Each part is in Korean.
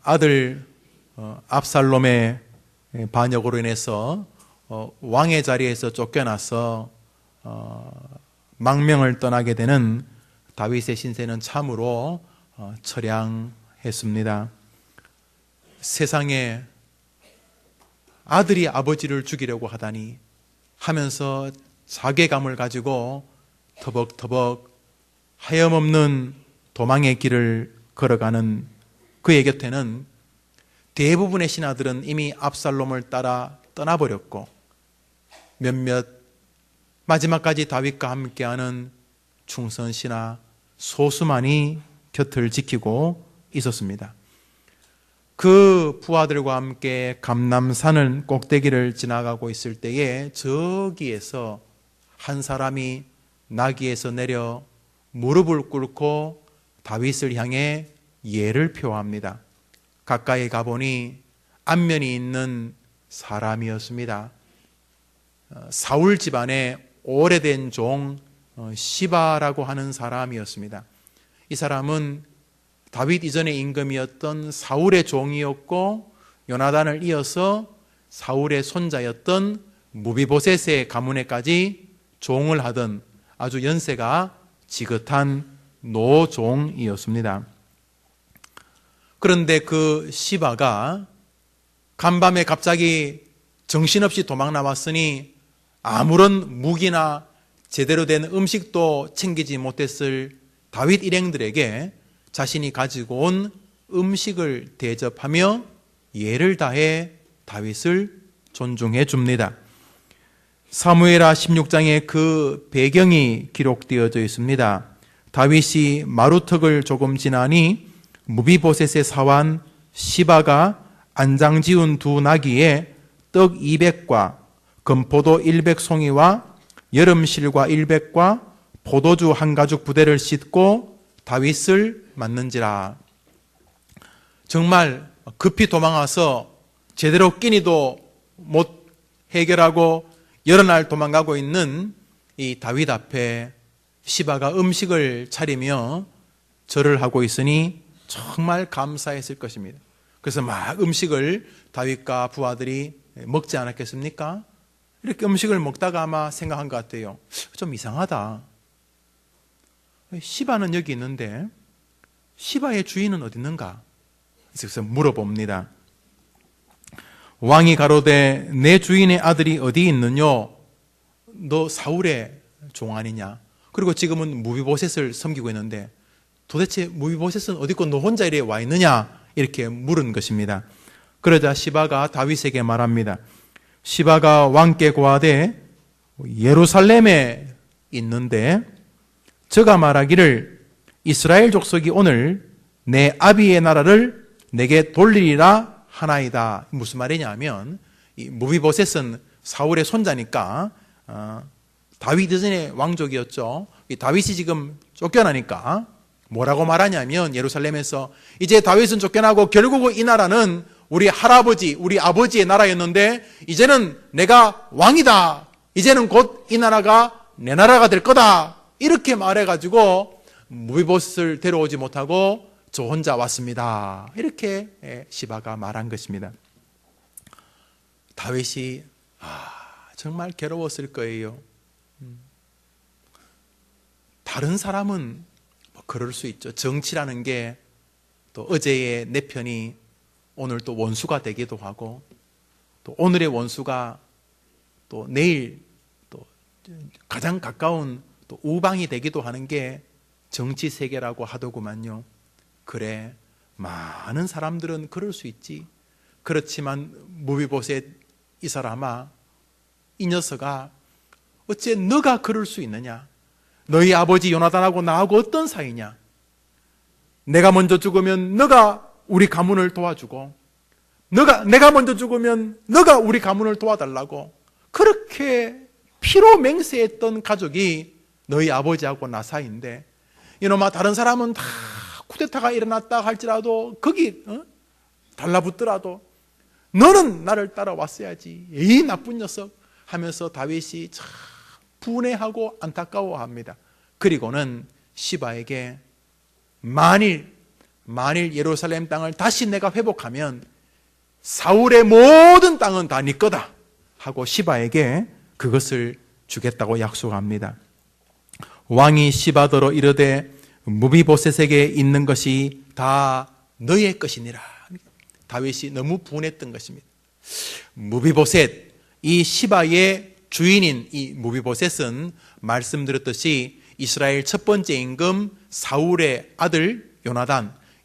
아들 압살롬의 반역으로 인해서 왕의 자리에서 쫓겨나서 망명을 떠나게 되는 다윗의 신세는 참으로 처량했습니다. 세상에 아들이 아버지를 죽이려고 하다니 하면서 자괴감을 가지고 터벅터벅 하염없는 도망의 길을 걸어가는 그의 곁에는 대부분의 신하들은 이미 압살롬을 따라 떠나버렸고 몇몇 마지막까지 다윗과 함께하는 충성 신하 소수만이 곁을 지키고 있었습니다. 그 부하들과 함께 감람산을 꼭대기를 지나가고 있을 때에 저기에서 한 사람이 나귀에서 내려 무릎을 꿇고 다윗을 향해 예를 표합니다. 가까이 가보니 안면이 있는 사람이었습니다. 사울 집안의 오래된 종 시바라고 하는 사람이었습니다. 이 사람은 다윗 이전의 임금이었던 사울의 종이었고 요나단을 이어서 사울의 손자였던 무비보셋의 가문에까지 종을 하던 아주 연세가 지긋한 노종이었습니다. 그런데 그 시바가 간밤에 갑자기 정신없이 도망 나왔으니 아무런 무기나 제대로 된 음식도 챙기지 못했을 다윗 일행들에게 자신이 가지고 온 음식을 대접하며 예를 다해 다윗을 존중해 줍니다. 사무엘하 16장에 그 배경이 기록되어져 있습니다. 다윗이 마루턱을 조금 지나니 무비보셋의 사환 시바가 안장 지운 두 나귀에 떡 200과 금포도 100송이와 여름실과 100과 포도주 한 가죽 부대를 싣고 다윗을 맞는지라. 정말 급히 도망와서 제대로 끼니도 못 해결하고 여러 날 도망가고 있는 이 다윗 앞에 시바가 음식을 차리며 절을 하고 있으니 정말 감사했을 것입니다. 그래서 막 음식을 다윗과 부하들이 먹지 않았겠습니까? 이렇게 음식을 먹다가 아마 생각한 것 같아요. 좀 이상하다. 시바는 여기 있는데 시바의 주인은 어디 있는가? 그래서 물어봅니다. 왕이 가로되 내 주인의 아들이 어디 있느뇨? 너 사울의 종 아니냐? 그리고 지금은 무비보셋을 섬기고 있는데 도대체 무비보셋은 어디 있고 너 혼자 이래 와 있느냐? 이렇게 물은 것입니다. 그러자 시바가 다윗에게 말합니다. 시바가 왕께 고하되 예루살렘에 있는데 저가 말하기를 이스라엘 족속이 오늘 내 아비의 나라를 내게 돌리리라 하나이다. 무슨 말이냐면 이 무비보셋은 사울의 손자니까 다윗 이전의 왕족이었죠. 이 다윗이 지금 쫓겨나니까 뭐라고 말하냐면 예루살렘에서 이제 다윗은 쫓겨나고 결국 이 나라는 우리 할아버지, 우리 아버지의 나라였는데 이제는 내가 왕이다. 이제는 곧 이 나라가 내 나라가 될 거다. 이렇게 말해가지고 무비보셋을 데려오지 못하고 저 혼자 왔습니다. 이렇게 시바가 말한 것입니다. 다윗이 정말 괴로웠을 거예요. 다른 사람은 뭐 그럴 수 있죠. 정치라는 게 또 어제의 내 편이 오늘 또 원수가 되기도 하고 또 오늘의 원수가 또 내일 또 가장 가까운 또 우방이 되기도 하는 게 정치 세계라고 하더구만요. 그래, 많은 사람들은 그럴 수 있지. 그렇지만 무비보셋 이 사람아, 이 녀석아, 어째 너가 그럴 수 있느냐? 너희 아버지 요나단하고 나하고 어떤 사이냐? 내가 먼저 죽으면 너가 우리 가문을 도와주고 내가 먼저 죽으면 너가 우리 가문을 도와달라고 그렇게 피로 맹세했던 가족이 너희 아버지하고 나 사이인데 이놈아 다른 사람은 다 쿠데타가 일어났다 할지라도 거기 달라붙더라도 너는 나를 따라왔어야지. 이 나쁜 녀석 하면서 다윗이 참 분해하고 안타까워합니다. 그리고는 시바에게 만일 만일 예루살렘 땅을 다시 내가 회복하면 사울의 모든 땅은 다 네 거다 하고 시바에게 그것을 주겠다고 약속합니다. 왕이 시바더러 이르되 무비보셋에게 있는 것이 다 너의 것이니라. 다윗이 너무 분했던 것입니다. 무비보셋, 이 시바의 주인인 이 무비보셋은 말씀드렸듯이 이스라엘 첫 번째 임금 사울의 아들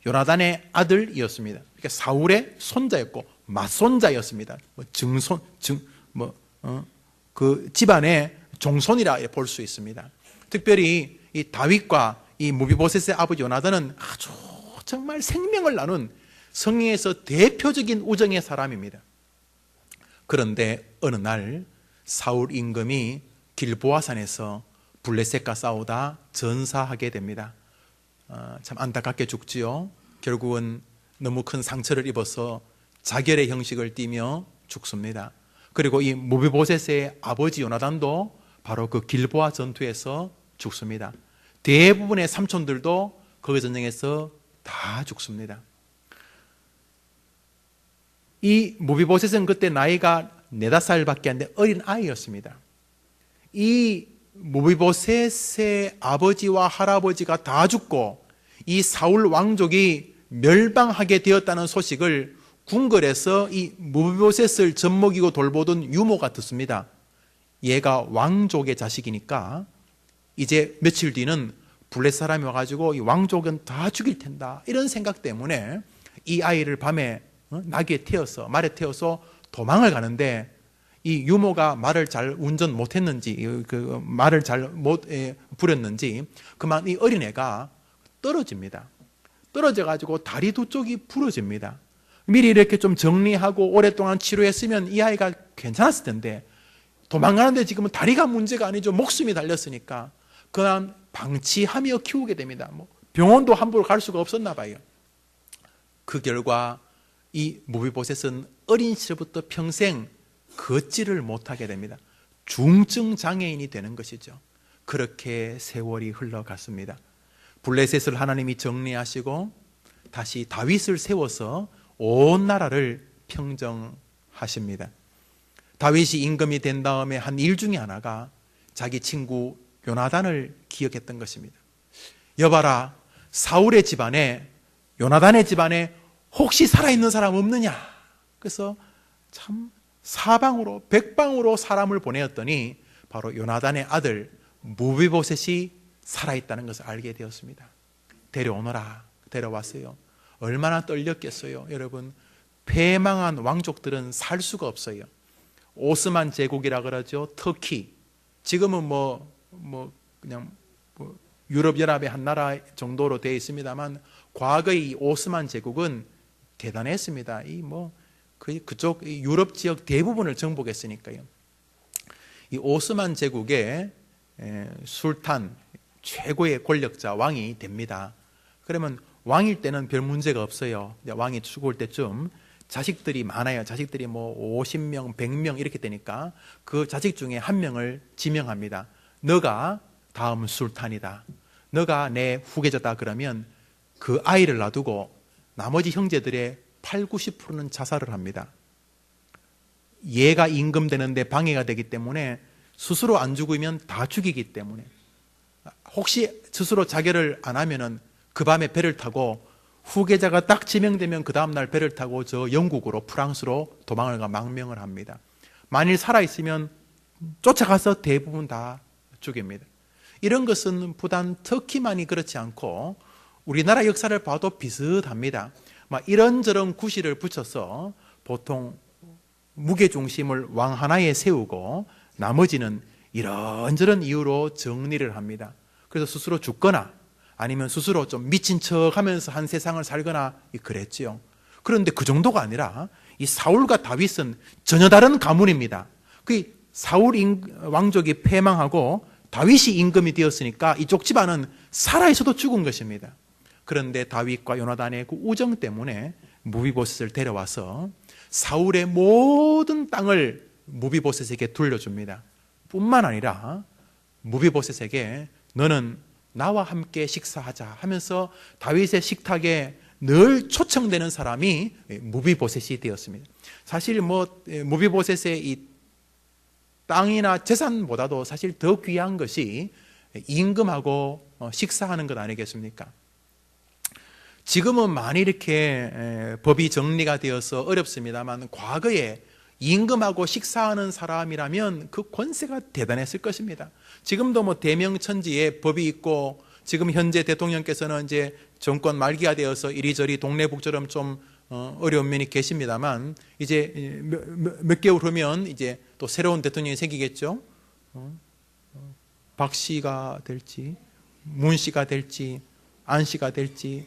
요나단의 아들이었습니다. 그러니까 사울의 손자였고 맞손자였습니다. 그 집안의 종손이라 볼 수 있습니다. 특별히 이 다윗과 이 무비보셋의 아버지 요나단은 아주 정말 생명을 나눈 성경에서 대표적인 우정의 사람입니다. 그런데 어느 날 사울 임금이 길보아산에서 블레셋과 싸우다 전사하게 됩니다. 참 안타깝게 죽지요. 결국은 너무 큰 상처를 입어서 자결의 형식을 띠며 죽습니다. 그리고 이 무비보셋의 아버지 요나단도 바로 그 길보아 전투에서 죽습니다. 대부분의 삼촌들도 그 전쟁에서 다 죽습니다. 이 무비보셋은 그때 나이가 4-5살밖에 안 된 어린 아이였습니다. 이 무비보셋의 아버지와 할아버지가 다 죽고 이 사울 왕족이 멸망하게 되었다는 소식을 궁궐에서 이 무비보셋을 젖먹이고 돌보던 유모가 듣습니다. 얘가 왕족의 자식이니까 이제 며칠 뒤는 블레셋 사람이 와가지고 이 왕족은 다 죽일 텐다, 이런 생각 때문에 이 아이를 밤에 말에 태워서 도망을 가는데 이 유모가 말을 잘 운전 못했는지 그 말을 잘 못 부렸는지 그만 이 어린애가 떨어집니다. 떨어져가지고 다리 두 쪽이 부러집니다. 미리 이렇게 좀 정리하고 오랫동안 치료했으면 이 아이가 괜찮았을 텐데 도망가는데 지금은 다리가 문제가 아니죠. 목숨이 달렸으니까 그냥 방치하며 키우게 됩니다. 병원도 함부로 갈 수가 없었나 봐요. 그 결과 이 무비보셋은 어린 시절부터 평생 걷지를 못하게 됩니다. 중증 장애인이 되는 것이죠. 그렇게 세월이 흘러갔습니다. 블레셋을 하나님이 정리하시고 다시 다윗을 세워서 온 나라를 평정하십니다. 다윗이 임금이 된 다음에 한 일 중에 하나가 자기 친구 요나단을 기억했던 것입니다. 여봐라, 사울의 집안에, 요나단의 집안에 혹시 살아있는 사람 없느냐? 그래서 참 사방으로 백방으로 사람을 보내었더니 바로 요나단의 아들 무비보셋이 살아있다는 것을 알게 되었습니다. 데려오너라. 데려왔어요. 얼마나 떨렸겠어요. 여러분, 패망한 왕족들은 살 수가 없어요. 오스만 제국이라 그러죠. 터키. 지금은 그냥 유럽 연합의 한 나라 정도로 되어 있습니다만 과거의 이 오스만 제국은 대단했습니다. 그쪽 유럽 지역 대부분을 정복했으니까요. 이 오스만 제국의 술탄, 최고의 권력자 왕이 됩니다. 그러면 왕일 때는 별 문제가 없어요. 왕이 죽을 때쯤 자식들이 많아요. 자식들이 50명, 100명 이렇게 되니까 그 자식 중에 한 명을 지명합니다. 너가 다음 술탄이다. 너가 내 후계자다. 그러면 그 아이를 놔두고 나머지 형제들의 80-90%는 자살을 합니다. 얘가 임금되는데 방해가 되기 때문에 스스로 안 죽으면 다 죽이기 때문에 혹시 스스로 자결을 안 하면은 그 밤에 배를 타고 후계자가 딱 지명되면 그 다음날 배를 타고 저 영국으로, 프랑스로 도망을 가 망명을 합니다. 만일 살아있으면 쫓아가서 대부분 다 죽입니다. 이런 것은 부단 터키만이 그렇지 않고 우리나라 역사를 봐도 비슷합니다. 이런저런 구실을 붙여서 보통 무게중심을 왕 하나에 세우고 나머지는 이런저런 이유로 정리를 합니다. 그래서 스스로 죽거나 아니면 스스로 좀 미친 척 하면서 한 세상을 살거나 그랬지요. 그런데 그 정도가 아니라 이 사울과 다윗은 전혀 다른 가문입니다. 그 사울 왕족이 패망하고 다윗이 임금이 되었으니까 이쪽 집안은 살아있어도 죽은 것입니다. 그런데 다윗과 요나단의 그 우정 때문에 무비보셋을 데려와서 사울의 모든 땅을 무비보셋에게 돌려줍니다. 뿐만 아니라 무비보셋에게 너는 나와 함께 식사하자 하면서 다윗의 식탁에 늘 초청되는 사람이 무비보셋이 되었습니다. 사실 무비보셋의 이 땅이나 재산보다도 사실 더 귀한 것이 임금하고 식사하는 것 아니겠습니까? 지금은 많이 이렇게 법이 정리가 되어서 어렵습니다만 과거에 임금하고 식사하는 사람이라면 그 권세가 대단했을 것입니다. 지금도 대명천지에 법이 있고 지금 현재 대통령께서는 이제 정권 말기가 되어서 이리저리 동네북처럼 좀 어려운 면이 계십니다만 이제 몇 개월 후면 이제 또 새로운 대통령이 생기겠죠. 박 씨가 될지 문 씨가 될지 안 씨가 될지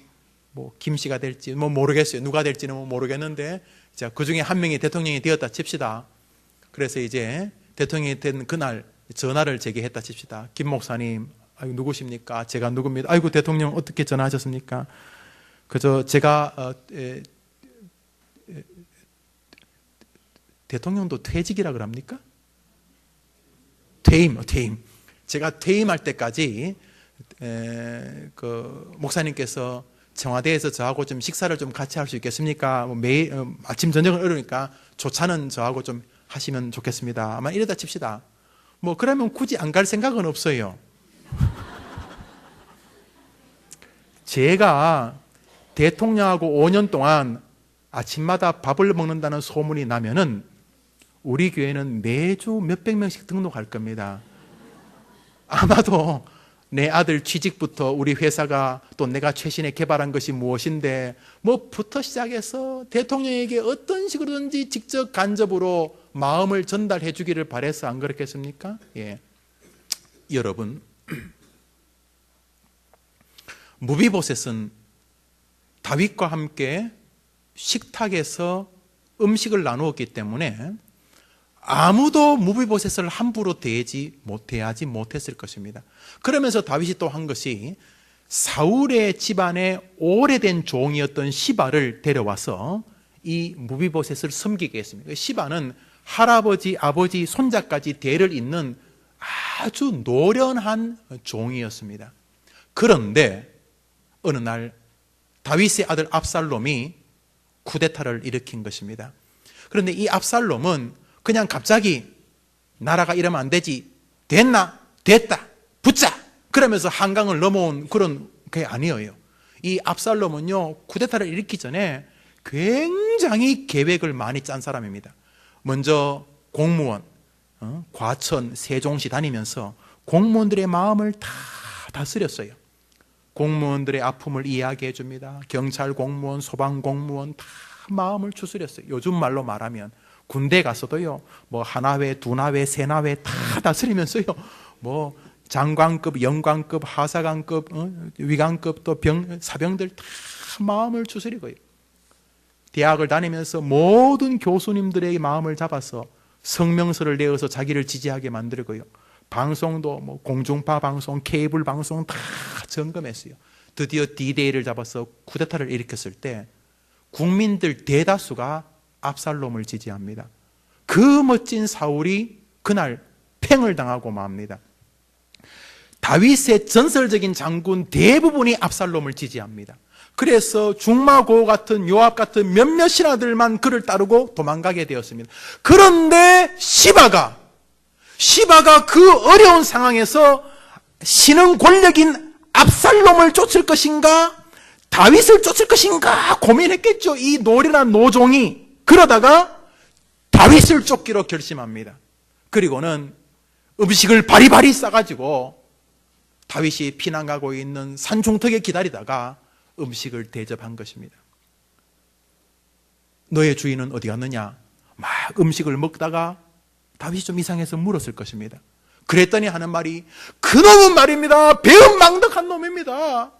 김 씨가 될지 모르겠어요. 누가 될지는 모르겠는데 자, 그 중에 한 명이 대통령이 되었다 칩시다. 그래서 이제 대통령이 된 그날 전화를 제기했다 칩시다. 김 목사님, 아이고 누구십니까? 제가 누굽니다. 아이고 대통령 어떻게 전화하셨습니까? 그저 제가 대통령도 퇴직이라 그럽니까? 퇴임. 제가 퇴임할 때까지 그 목사님께서 청와대에서 저하고 좀 식사를 좀 같이 할 수 있겠습니까? 매일 아침 저녁은 어려우니까 조차는 저하고 좀 하시면 좋겠습니다. 아마 이러다 칩시다. 그러면 굳이 안 갈 생각은 없어요. 제가 대통령하고 5년 동안 아침마다 밥을 먹는다는 소문이 나면은 우리 교회는 매주 몇백 명씩 등록할 겁니다. 아마도 내 아들 취직부터 우리 회사가 또 내가 최신에 개발한 것이 무엇인데 부터 시작해서 대통령에게 어떤 식으로든지 직접 간접으로 마음을 전달해 주기를 바라서 안 그렇겠습니까? 예. 여러분, 무비보셋은 다윗과 함께 식탁에서 음식을 나누었기 때문에 아무도 무비보셋을 함부로 대하지 못했을 것입니다. 그러면서 다윗이 또 한 것이 사울의 집안의 오래된 종이었던 시바를 데려와서 이 무비보셋을 섬기게 했습니다. 시바는 할아버지, 아버지, 손자까지 대를 잇는 아주 노련한 종이었습니다. 그런데 어느 날 다윗의 아들 압살롬이 쿠데타를 일으킨 것입니다. 그런데 이 압살롬은 그냥 갑자기 나라가 이러면 안 되지, 됐나? 됐다, 붙자! 그러면서 한강을 넘어온 그런 게 아니에요. 이 압살롬은요, 쿠데타를 일으키기 전에 굉장히 계획을 많이 짠 사람입니다. 먼저 공무원, 과천, 세종시 다니면서 공무원들의 마음을 다 다스렸어요. 공무원들의 아픔을 이야기해 줍니다. 경찰 공무원, 소방 공무원 다 마음을 추스렸어요. 요즘 말로 말하면 군대 가서도요, 하나회, 두나회, 세나회 다 다스리면서요, 장관급, 영관급, 하사관급, 위관급 또 사병들 다 마음을 추스리고요. 대학을 다니면서 모든 교수님들의 마음을 잡아서 성명서를 내어서 자기를 지지하게 만들고요. 방송도 공중파 방송, 케이블 방송 다 점검했어요. 드디어 D-Day를 잡아서 쿠데타를 일으켰을 때 국민들 대다수가 압살롬을 지지합니다. 그 멋진 사울이 그날 팽을 당하고 맙니다. 다윗의 전설적인 장군 대부분이 압살롬을 지지합니다. 그래서 중마고 같은 요압 같은 몇몇 신하들만 그를 따르고 도망가게 되었습니다. 그런데 시바가 그 어려운 상황에서 신흥 권력인 압살롬을 쫓을 것인가 다윗을 쫓을 것인가 고민했겠죠. 이 노련한 노종이. 그러다가 다윗을 쫓기로 결심합니다. 그리고는 음식을 바리바리 싸가지고 다윗이 피난 가고 있는 산중턱에 기다리다가 음식을 대접한 것입니다. 너의 주인은 어디 갔느냐? 막 음식을 먹다가 다윗이 좀 이상해서 물었을 것입니다. 그랬더니 하는 말이, 그놈은 말입니다, 배은망덕한 놈입니다.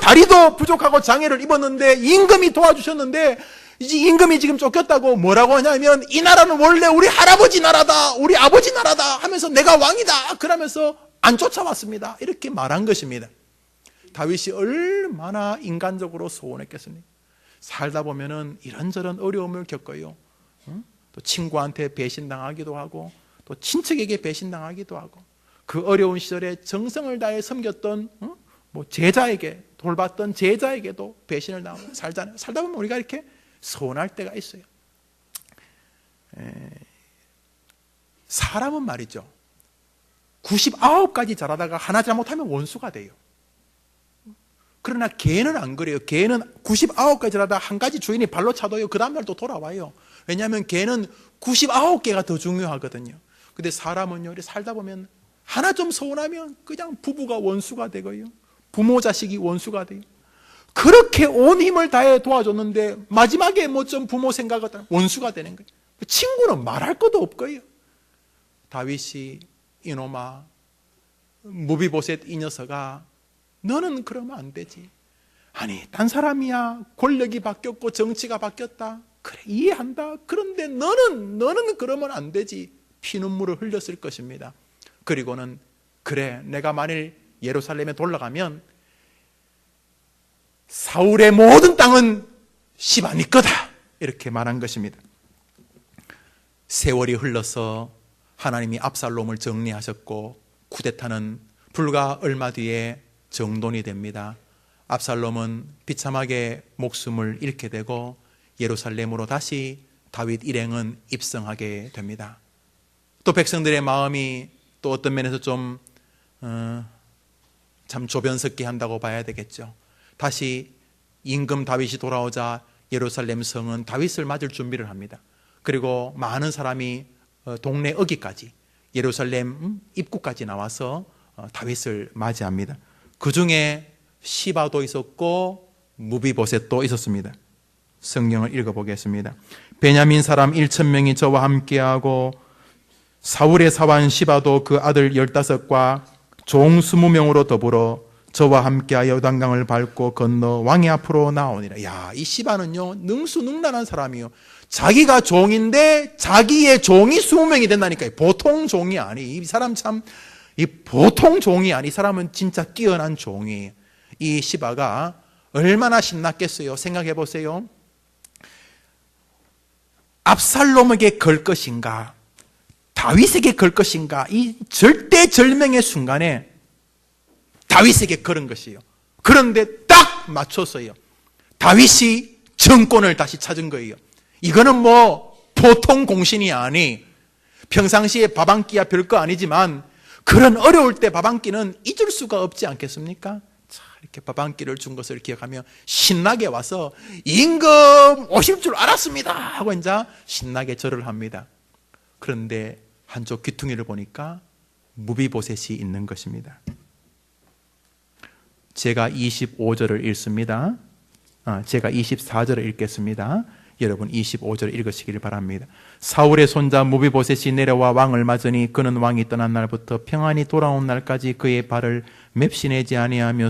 다리도 부족하고 장애를 입었는데 임금이 도와주셨는데 이제 임금이 지금 쫓겼다고 뭐라고 하냐면, 이 나라는 원래 우리 할아버지 나라다, 우리 아버지 나라다 하면서 내가 왕이다 그러면서 안 쫓아왔습니다. 이렇게 말한 것입니다. 다윗이 얼마나 인간적으로 소원했겠습니까? 살다 보면은 이런저런 어려움을 겪어요. 또 친구한테 배신당하기도 하고 또 친척에게 배신당하기도 하고 그 어려운 시절에 정성을 다해 섬겼던 뭐 제자에게 돌봤던 제자에게도 배신을 당하고 살잖아요. 살다 보면 우리가 이렇게 서운할 때가 있어요. 사람은 말이죠, 99가지 잘하다가 하나 잘못하면 원수가 돼요. 그러나 개는 안 그래요. 개는 99가지 잘하다가 한 가지 주인이 발로 차도요, 그 다음날 또 돌아와요. 왜냐하면 개는 99개가 더 중요하거든요. 근데 사람은요, 이렇게 살다 보면 하나 좀 서운하면 그냥 부부가 원수가 되고요, 부모 자식이 원수가 돼요. 그렇게 온 힘을 다해 도와줬는데 마지막에 뭐 좀 부모 생각하다 원수가 되는 거예요. 친구는 말할 것도 없고요. 다윗이 이놈아, 무비보셋 이 녀석아, 너는 그러면 안 되지. 아니, 딴 사람이야, 권력이 바뀌었고 정치가 바뀌었다, 그래 이해한다. 그런데 너는 그러면 안 되지. 피눈물을 흘렸을 것입니다. 그리고는 그래, 내가 만일 예루살렘에 돌아가면 사울의 모든 땅은 시바 네 거다, 이렇게 말한 것입니다. 세월이 흘러서 하나님이 압살롬을 정리하셨고 쿠데타는 불과 얼마 뒤에 정돈이 됩니다. 압살롬은 비참하게 목숨을 잃게 되고 예루살렘으로 다시 다윗 일행은 입성하게 됩니다. 또 백성들의 마음이 또 어떤 면에서 좀 참 조변석기 한다고 봐야 되겠죠. 다시 임금 다윗이 돌아오자 예루살렘 성은 다윗을 맞을 준비를 합니다. 그리고 많은 사람이 동네 어귀까지, 예루살렘 입구까지 나와서 다윗을 맞이합니다. 그 중에 시바도 있었고 무비보셋도 있었습니다. 성경을 읽어보겠습니다. 베냐민 사람 1,000명이 저와 함께하고 사울의 사환 시바도 그 아들 15과 종 20명으로 더불어 저와 함께하여 요단강을 밟고 건너 왕의 앞으로 나오니라. 야, 이 시바는요, 능수능란한 사람이요. 자기가 종인데 자기의 종이 20명이 된다니까요. 보통 종이 아니. 이 사람 참, 이 보통 종이 아니. 이 사람은 진짜 뛰어난 종이에요. 이 시바가 얼마나 신났겠어요. 생각해 보세요. 압살롬에게 걸 것인가, 다윗에게 걸 것인가, 이 절대절명의 순간에 다윗에게 걸은 것이에요. 그런데 딱 맞췄어요. 다윗이 정권을 다시 찾은 거예요. 이거는 뭐 보통 공신이 아니, 평상시에 밥 한 끼야 별거 아니지만 그런 어려울 때 밥 한 끼는 잊을 수가 없지 않겠습니까? 자, 이렇게 밥 한 끼를 준 것을 기억하며 신나게 와서 임금 오실 줄 알았습니다 하고 이제 신나게 절을 합니다. 그런데 한쪽 귀퉁이를 보니까 무비보셋이 있는 것입니다. 제가 25절을 읽습니다. 제가 24절을 읽겠습니다. 여러분 25절 읽으시길 바랍니다. 사울의 손자 무비보셋이 내려와 왕을 맞으니 그는 왕이 떠난 날부터 평안히 돌아온 날까지 그의 발을 맵시내지 아니하며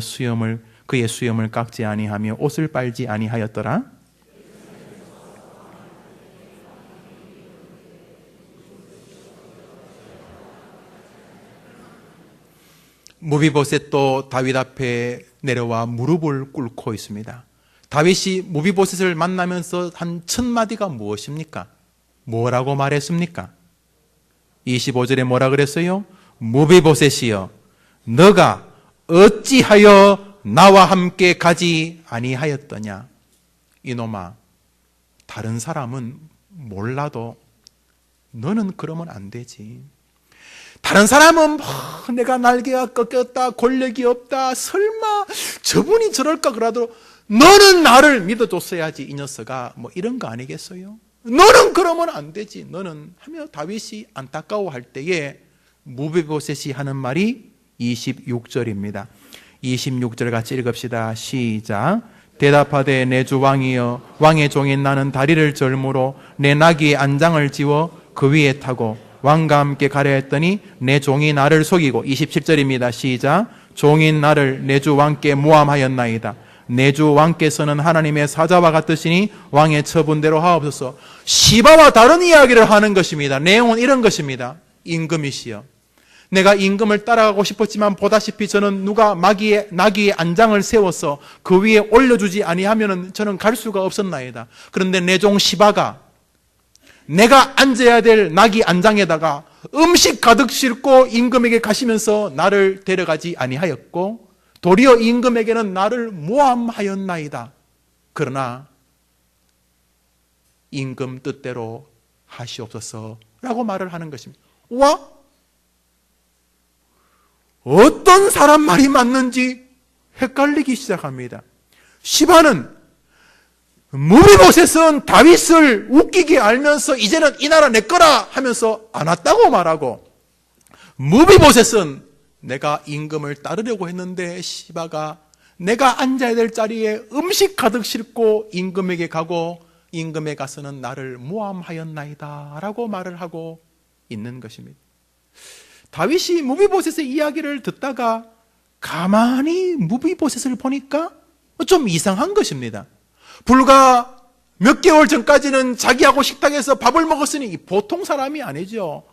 그의 수염을 깎지 아니하며 옷을 빨지 아니하였더라. 무비보셋도 다윗 앞에 내려와 무릎을 꿇고 있습니다. 다윗이 무비보셋을 만나면서 한 1000마디가 무엇입니까? 뭐라고 말했습니까? 25절에 뭐라 그랬어요? 무비보셋이여, 너가 어찌하여 나와 함께 가지 아니하였더냐? 이놈아, 다른 사람은 몰라도 너는 그러면 안 되지. 다른 사람은 내가 날개가 꺾였다, 권력이 없다, 설마 저분이 저럴까 그러더라도 너는 나를 믿어줬어야지 이 녀석아, 뭐 이런 거 아니겠어요? 너는 그러면 안 되지. 너는 하며 다윗이 안타까워할 때에 무비보셋이 하는 말이 26절입니다. 26절 같이 읽읍시다. 시작. 대답하되 내 주 왕이여, 왕의 종인 나는 다리를 절므로 내 나귀의 안장을 지워 그 위에 타고 왕과 함께 가려 했더니 내 종이 나를 속이고, 27절입니다. 시작. 종인 나를 내 주 왕께 모함하였나이다. 내 주 왕께서는 하나님의 사자와 같으시니 왕의 처분대로 하옵소서. 시바와 다른 이야기를 하는 것입니다. 내용은 이런 것입니다. 임금이시여, 내가 임금을 따라가고 싶었지만 보다시피 저는 누가 나귀의 안장을 세워서 그 위에 올려주지 아니하면 저는 갈 수가 없었나이다. 그런데 내 종 시바가 내가 앉아야 될 나귀 안장에다가 음식 가득 싣고 임금에게 가시면서 나를 데려가지 아니하였고, 도리어 임금에게는 나를 모함하였나이다. 그러나 임금 뜻대로 하시옵소서라고 말을 하는 것입니다. 와, 어떤 사람 말이 맞는지 헷갈리기 시작합니다. 시바는 무비보셋은 다윗을 웃기게 알면서 이제는 이 나라 내 거라 하면서 안 왔다고 말하고, 무비보셋은 내가 임금을 따르려고 했는데 시바가 내가 앉아야 될 자리에 음식 가득 싣고 임금에게 가고 임금에 가서는 나를 모함하였나이다 라고 말을 하고 있는 것입니다. 다윗이 무비보셋의 이야기를 듣다가 가만히 무비보셋을 보니까 좀 이상한 것입니다. 불과 몇 개월 전까지는 자기하고 식탁에서 밥을 먹었으니 보통 사람이 아니죠.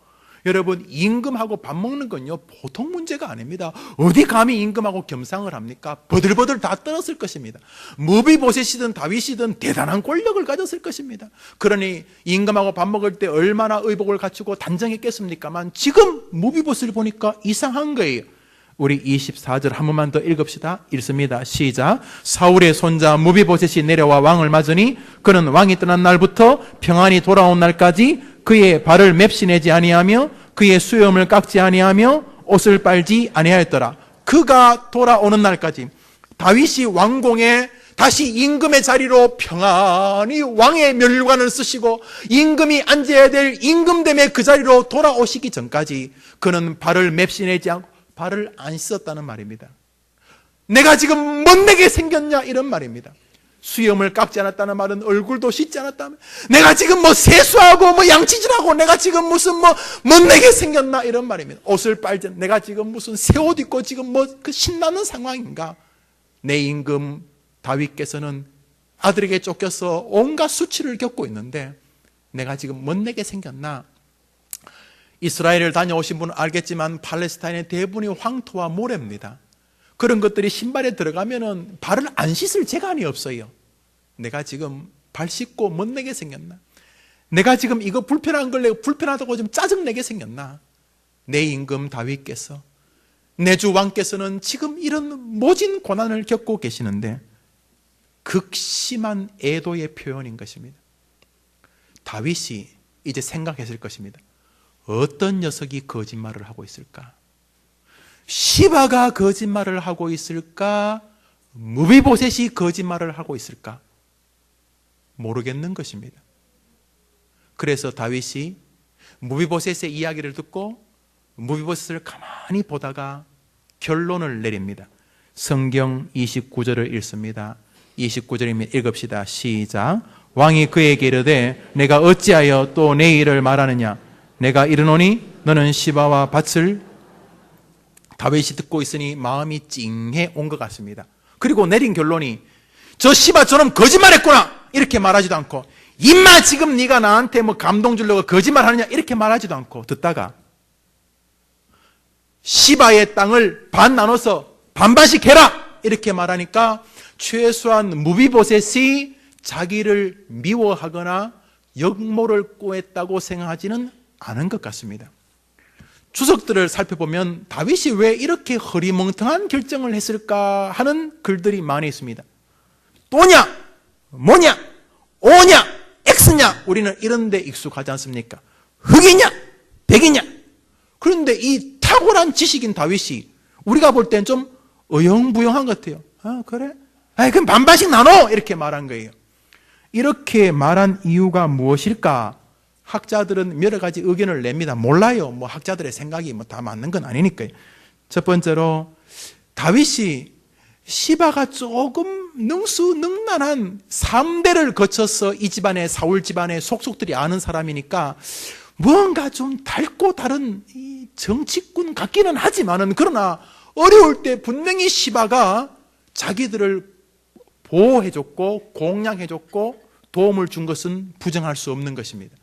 여러분, 임금하고 밥 먹는 건요 보통 문제가 아닙니다. 어디 감히 임금하고 겸상을 합니까? 버들버들 다 떨었을 것입니다. 무비보셋이든 다윗이든 대단한 권력을 가졌을 것입니다. 그러니 임금하고 밥 먹을 때 얼마나 의복을 갖추고 단정했겠습니까만 지금 무비보셋을 보니까 이상한 거예요. 우리 24절 한 번만 더 읽읍시다. 읽습니다. 시작. 사울의 손자 무비보셋이 내려와 왕을 맞으니 그는 왕이 떠난 날부터 평안히 돌아온 날까지 그의 발을 맵시내지 아니하며 그의 수염을 깎지 아니하며 옷을 빨지 아니하였더라. 그가 돌아오는 날까지 다윗이 왕궁에 다시 임금의 자리로 평안히 왕의 면류관을 쓰시고 임금이 앉아야 될 임금됨의 그 자리로 돌아오시기 전까지 그는 발을 맵시내지 않고 발을 안 씻었다는 말입니다. 내가 지금 못내게 생겼냐 이런 말입니다. 수염을 깎지 않았다는 말은 얼굴도 씻지 않았다면, 내가 지금 뭐 세수하고 뭐 양치질하고 내가 지금 무슨 뭐 못내게 생겼나 이런 말입니다. 옷을 빨지, 내가 지금 무슨 새 옷 입고 지금 뭐 그 신나는 상황인가. 내 임금 다윗께서는 아들에게 쫓겨서 온갖 수치를 겪고 있는데 내가 지금 못내게 생겼나. 이스라엘을 다녀오신 분은 알겠지만 팔레스타인의 대부분이 황토와 모래입니다. 그런 것들이 신발에 들어가면은 발을 안 씻을 재간이 없어요. 내가 지금 발 씻고 못내게 생겼나? 내가 지금 이거 불편한 걸 내가 불편하다고 좀 짜증내게 생겼나? 내 임금 다윗께서, 내 주 왕께서는 지금 이런 모진 고난을 겪고 계시는데 극심한 애도의 표현인 것입니다. 다윗이 이제 생각했을 것입니다. 어떤 녀석이 거짓말을 하고 있을까? 시바가 거짓말을 하고 있을까? 무비보셋이 거짓말을 하고 있을까? 모르겠는 것입니다. 그래서 다윗이 무비보셋의 이야기를 듣고 무비보셋을 가만히 보다가 결론을 내립니다. 성경 29절을 읽습니다. 29절이면 읽읍시다. 시작. 왕이 그에게 이르되 내가 어찌하여 또 내 일을 말하느냐? 내가 이르노니 너는 시바와 밭을. 다윗이 듣고 있으니 마음이 찡해 온 것 같습니다. 그리고 내린 결론이 저 시바 저놈 거짓말했구나 이렇게 말하지도 않고, 임마 지금 네가 나한테 뭐 감동 주려고 거짓말하느냐 이렇게 말하지도 않고, 듣다가 시바의 땅을 반 나눠서 반반씩 해라 이렇게 말하니까 최소한 무비보셋이 자기를 미워하거나 역모를 꼬했다고 생각하지는 않은 것 같습니다. 주석들을 살펴보면 다윗이 왜 이렇게 허리멍텅한 결정을 했을까 하는 글들이 많이 있습니다. 또냐, 뭐냐, 오냐, X냐, 우리는 이런 데 익숙하지 않습니까? 흑이냐, 백이냐. 그런데 이 탁월한 지식인 다윗이 우리가 볼 땐 좀 어영부영한 것 같아요. 아, 그래? 아, 그럼 반반씩 나눠! 이렇게 말한 거예요. 이렇게 말한 이유가 무엇일까? 학자들은 여러 가지 의견을 냅니다. 몰라요. 뭐 학자들의 생각이 뭐 다 맞는 건 아니니까요. 첫 번째로 다윗이 시바가 조금 능수능란한 3대를 거쳐서 이 집안의 사울 집안의 속속들이 아는 사람이니까 뭔가 좀 달고 다른 이 정치꾼 같기는 하지만은, 그러나 어려울 때 분명히 시바가 자기들을 보호해줬고 공양해줬고 도움을 준 것은 부정할 수 없는 것입니다.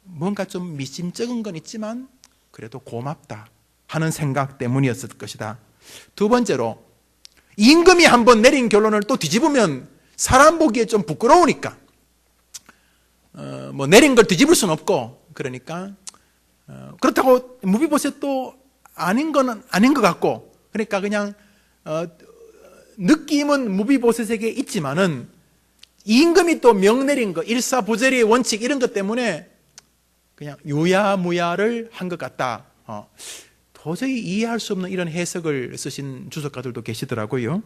뭔가 좀 미심쩍은 건 있지만 그래도 고맙다 하는 생각 때문이었을 것이다. 두 번째로 임금이 한번 내린 결론을 또 뒤집으면 사람 보기에 좀 부끄러우니까 뭐 내린 걸 뒤집을 수는 없고, 그러니까 그렇다고 무비보셋도 아닌 거는 아닌 것 같고, 그러니까 그냥 느낌은 무비보셋에게 있지만은 임금이 또 명내린 거, 일사부재리의 원칙 이런 것 때문에 그냥 유야무야를 한 것 같다. 도저히 이해할 수 없는 이런 해석을 쓰신 주석가들도 계시더라고요.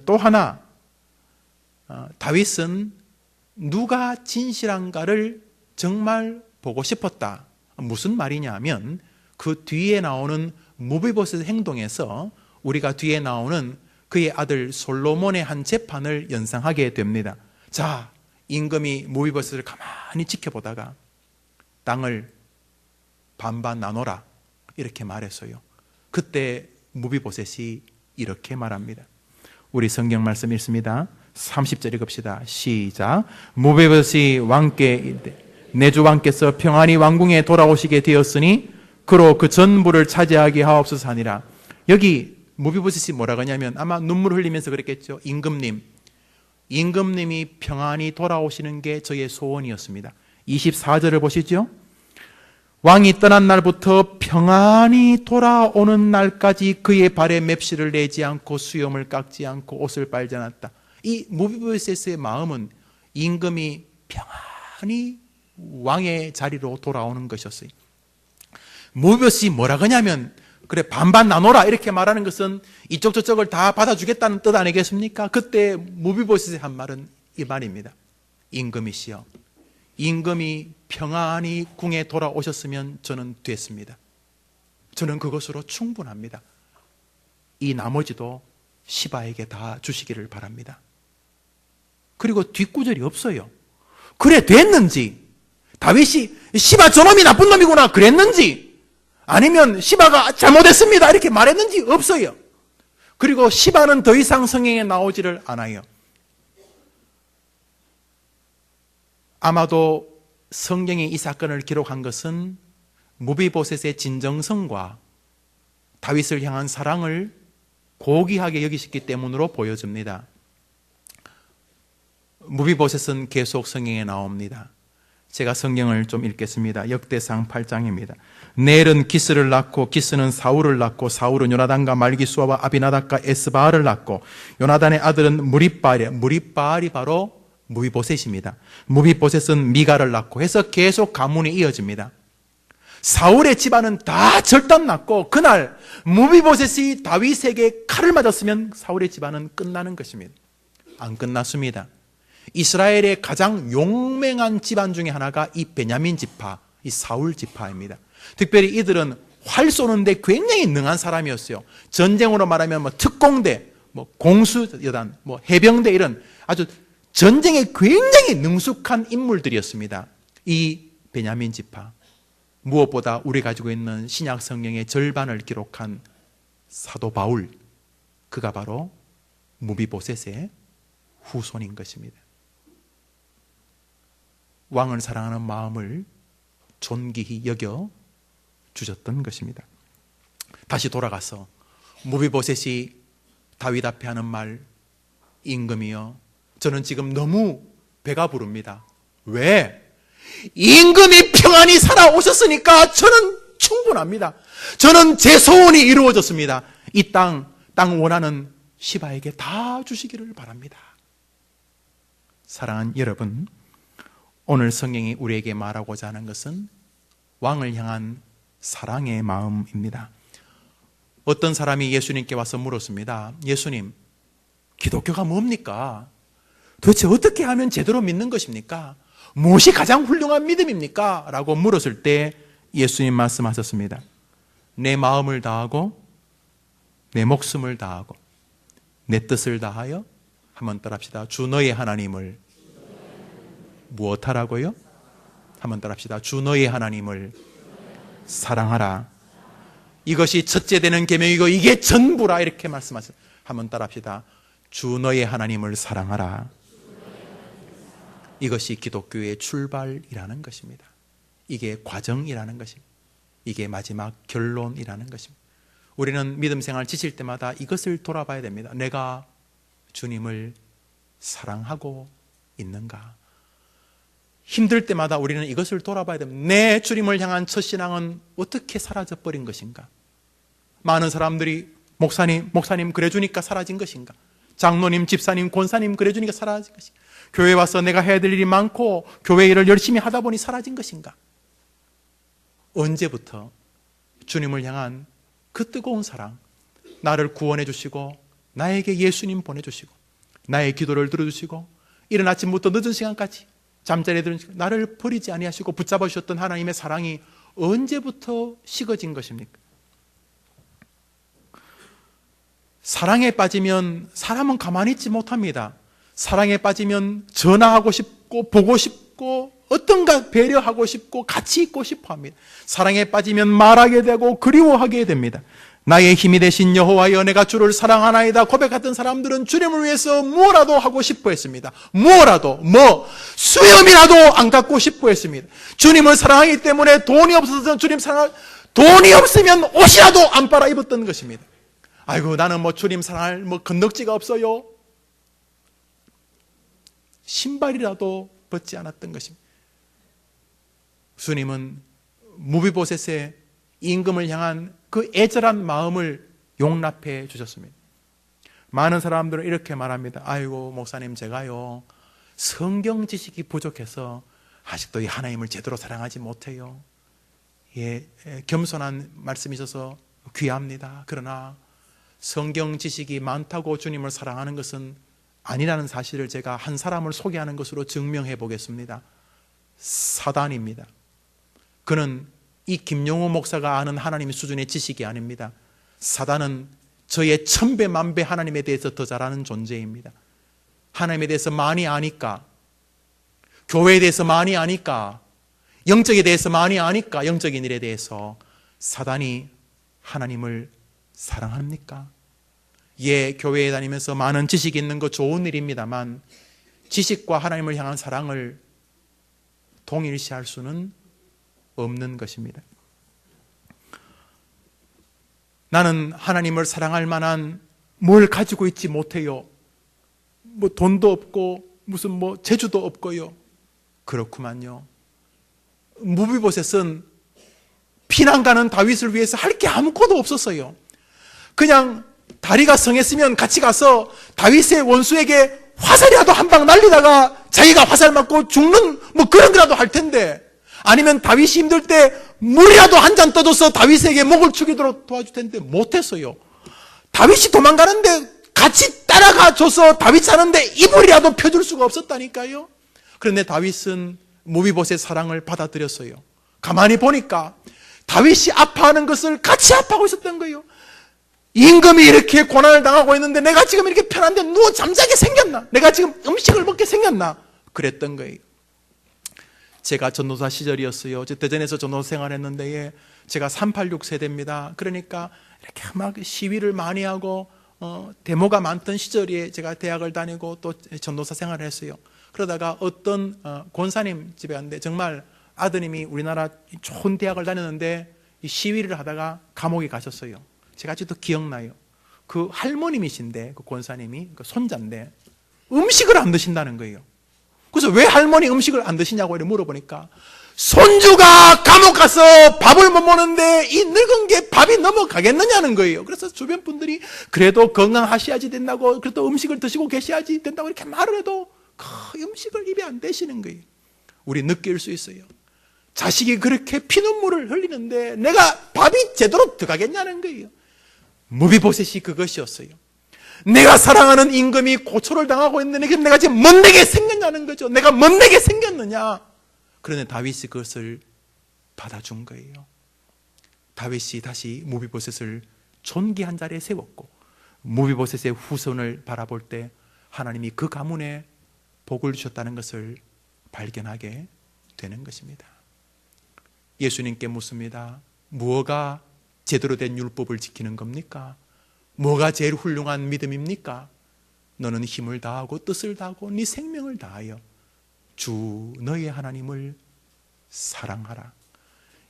또 하나, 다윗은 누가 진실한가를 정말 보고 싶었다. 무슨 말이냐 하면 그 뒤에 나오는 무비보셋의 행동에서 우리가 뒤에 나오는 그의 아들 솔로몬의 한 재판을 연상하게 됩니다. 자, 임금이 무비보셋을 가만히 지켜보다가 땅을 반반 나눠라 이렇게 말했어요. 그때 무비보셋이 이렇게 말합니다. 우리 성경 말씀 읽습니다. 30절 읽읍시다. 시작. 무비보셋이 왕께 내 주 왕께서 평안히 왕궁에 돌아오시게 되었으니 그로 그 전부를 차지하게 하옵소서 하니라. 여기 무비보셋이 뭐라고 하냐면 아마 눈물 흘리면서 그랬겠죠. 임금님이 평안히 돌아오시는 게 저의 소원이었습니다. 24절을 보시죠. 왕이 떠난 날부터 평안히 돌아오는 날까지 그의 발에 맵시를 내지 않고 수염을 깎지 않고 옷을 빨지 않았다. 이 무비보셋의 마음은 임금이 평안히 왕의 자리로 돌아오는 것이었어요. 무비보셋이 뭐라 그러냐면 그래 반반 나눠라 이렇게 말하는 것은 이쪽 저쪽을 다 받아주겠다는 뜻 아니겠습니까? 그때 무비보셋이 한 말은 이 말입니다. 임금이시여, 임금이 평안히 궁에 돌아오셨으면 저는 됐습니다. 저는 그것으로 충분합니다. 이 나머지도 시바에게 다 주시기를 바랍니다. 그리고 뒷구절이 없어요. 그래 됐는지, 다윗이 시바 저놈이 나쁜 놈이구나 그랬는지, 아니면 시바가 잘못했습니다 이렇게 말했는지 없어요. 그리고 시바는 더 이상 성경에 나오지를 않아요. 아마도 성경이 이 사건을 기록한 것은 무비보셋의 진정성과 다윗을 향한 사랑을 고귀하게 여기셨기 때문으로 보여집니다. 무비보셋은 계속 성경에 나옵니다. 제가 성경을 좀 읽겠습니다. 역대상 8장입니다. 넬은 기스를 낳고 기스는 사울을 낳고 사울은 요나단과 말기수아와 아비나답과 에스바알을 낳고 요나단의 아들은 무립바알이 바로 무비보셋입니다. 무비보셋은 미가를 낳고 해서 계속 가문이 이어집니다. 사울의 집안은 다 절단 났고 그날 무비보셋이 다윗에게 칼을 맞았으면 사울의 집안은 끝나는 것입니다. 안 끝났습니다. 이스라엘의 가장 용맹한 집안 중에 하나가 이 베냐민 지파, 이 사울 지파입니다. 특별히 이들은 활 쏘는데 굉장히 능한 사람이었어요. 전쟁으로 말하면 특공대, 공수여단, 해병대 이런 아주 전쟁에 굉장히 능숙한 인물들이었습니다. 이 베냐민 지파, 무엇보다 우리 가지고 있는 신약 성경의 절반을 기록한 사도 바울, 그가 바로 무비보셋의 후손인 것입니다. 왕을 사랑하는 마음을 존귀히 여겨 주셨던 것입니다. 다시 돌아가서 무비보셋이 다윗 앞에 하는 말, 임금이여 저는 지금 너무 배가 부릅니다. 왜? 임금이 평안히 살아오셨으니까 저는 충분합니다. 저는 제 소원이 이루어졌습니다. 이 땅 원하는 시바에게 다 주시기를 바랍니다. 사랑하는 여러분, 오늘 성경이 우리에게 말하고자 하는 것은 왕을 향한 사랑의 마음입니다. 어떤 사람이 예수님께 와서 물었습니다. 예수님, 기독교가 뭡니까? 도대체 어떻게 하면 제대로 믿는 것입니까? 무엇이 가장 훌륭한 믿음입니까? 라고 물었을 때 예수님 말씀하셨습니다. 내 마음을 다하고 내 목숨을 다하고 내 뜻을 다하여 한번 따라합시다. 주 너의 하나님을 무엇하라고요? 한번 따라합시다. 주 너의 하나님을 사랑하라. 이것이 첫째 되는 계명이고 이게 전부라 이렇게 말씀하셨어요. 한번 따라합시다. 주 너의 하나님을 사랑하라. 이것이 기독교의 출발이라는 것입니다. 이게 과정이라는 것입니다. 이게 마지막 결론이라는 것입니다. 우리는 믿음 생활 지칠 때마다 이것을 돌아봐야 됩니다. 내가 주님을 사랑하고 있는가? 힘들 때마다 우리는 이것을 돌아봐야 됩니다. 내 주님을 향한 첫신앙은 어떻게 사라져버린 것인가? 많은 사람들이 목사님 그래주니까 사라진 것인가? 장로님, 집사님, 권사님 그래주니까 사라진 것인가? 교회 와서 내가 해야 될 일이 많고 교회 일을 열심히 하다 보니 사라진 것인가? 언제부터 주님을 향한 그 뜨거운 사랑, 나를 구원해 주시고 나에게 예수님 보내주시고 나의 기도를 들어주시고 이른 아침부터 늦은 시간까지 잠자리에 드는 시간 나를 버리지 아니하시고 붙잡아 주셨던 하나님의 사랑이 언제부터 식어진 것입니까? 사랑에 빠지면 사람은 가만히 있지 못합니다. 사랑에 빠지면 전화하고 싶고 보고 싶고 어떤가 배려하고 싶고 같이 있고 싶어 합니다. 사랑에 빠지면 말하게 되고 그리워하게 됩니다. 나의 힘이 되신 여호와여 내가 주를 사랑하나이다 고백했던 사람들은 주님을 위해서 무엇라도 하고 싶어 했습니다. 무엇라도 수염이라도 안 갖고 싶어 했습니다. 주님을 사랑하기 때문에 돈이 없어서 주님 사랑할 돈이 없으면 옷이라도 안 빨아 입었던 것입니다. 아이고 나는 주님 사랑할 건덕지가 없어요. 신발이라도 벗지 않았던 것입니다. 주님은 무비보셋의 임금을 향한 그 애절한 마음을 용납해 주셨습니다. 많은 사람들은 이렇게 말합니다. 아이고 목사님 제가요 성경 지식이 부족해서 아직도 이 하나님을 제대로 사랑하지 못해요. 겸손한 말씀이셔서 귀합니다. 그러나 성경 지식이 많다고 주님을 사랑하는 것은 아니라는 사실을 제가 한 사람을 소개하는 것으로 증명해 보겠습니다. 사단입니다. 그는 이 김용호 목사가 아는 하나님 수준의 지식이 아닙니다. 사단은 저의 1000배 만배 하나님에 대해서 더 잘 아는 존재입니다. 하나님에 대해서 많이 아니까, 교회에 대해서 많이 아니까, 영적에 대해서 많이 아니까, 영적인 일에 대해서 사단이 하나님을 사랑합니까? 교회에 다니면서 많은 지식이 있는 거 좋은 일입니다만 지식과 하나님을 향한 사랑을 동일시할 수는 없는 것입니다. 나는 하나님을 사랑할 만한 뭘 가지고 있지 못해요. 돈도 없고 무슨 재주도 없고요. 그렇구만요. 무비보셋은 피난 가는 다윗을 위해서 할 게 아무것도 없었어요. 그냥 다리가 성했으면 같이 가서 다윗의 원수에게 화살이라도 한 방 날리다가 자기가 화살 맞고 죽는 그런 거라도 할 텐데, 아니면 다윗이 힘들 때 물이라도 한 잔 떠줘서 다윗에게 목을 축이도록 도와줄 텐데 못했어요. 다윗이 도망가는데 같이 따라가 줘서 다윗 사는데 이불이라도 펴줄 수가 없었다니까요. 그런데 다윗은 무비보셋의 사랑을 받아들였어요. 가만히 보니까 다윗이 아파하는 것을 같이 아파하고 있었던 거예요. 임금이 이렇게 고난을 당하고 있는데 내가 지금 이렇게 편한데 누워 잠자게 생겼나? 내가 지금 음식을 먹게 생겼나? 그랬던 거예요. 제가 전도사 시절이었어요. 대전에서 전도사 생활했는데 제가 386 세대입니다. 그러니까 이렇게 막 시위를 많이 하고 데모가 많던 시절에 제가 대학을 다니고 또 전도사 생활을 했어요. 그러다가 어떤 권사님 집에 갔는데 정말 아드님이 우리나라 좋은 대학을 다녔는데 시위를 하다가 감옥에 가셨어요. 제가 아직도 기억나요. 그 할머님이신데 그 권사님이 그 손자인데 음식을 안 드신다는 거예요. 그래서 왜 할머니 음식을 안 드시냐고 이렇게 물어보니까 손주가 감옥 가서 밥을 못 먹는데 이 늙은 게 밥이 넘어가겠느냐는 거예요. 그래서 주변 분들이 그래도 건강하셔야지 된다고, 그래도 음식을 드시고 계셔야지 된다고 이렇게 말을 해도 그 음식을 입에 안 대시는 거예요. 우리 느낄 수 있어요. 자식이 그렇게 피눈물을 흘리는데 내가 밥이 제대로 들어가겠냐는 거예요. 무비보셋이 그것이었어요. 내가 사랑하는 임금이 고초를 당하고 있는데 내가 지금 못내게 생겼냐는 거죠. 내가 못내게 생겼느냐. 그런데 다윗이 그것을 받아준 거예요. 다윗이 다시 무비보셋을 존귀한 자리에 세웠고 무비보셋의 후손을 바라볼 때 하나님이 그 가문에 복을 주셨다는 것을 발견하게 되는 것입니다. 예수님께 묻습니다. 무엇가 제대로 된 율법을 지키는 겁니까? 뭐가 제일 훌륭한 믿음입니까? 너는 힘을 다하고 뜻을 다하고 네 생명을 다하여 주 너의 하나님을 사랑하라.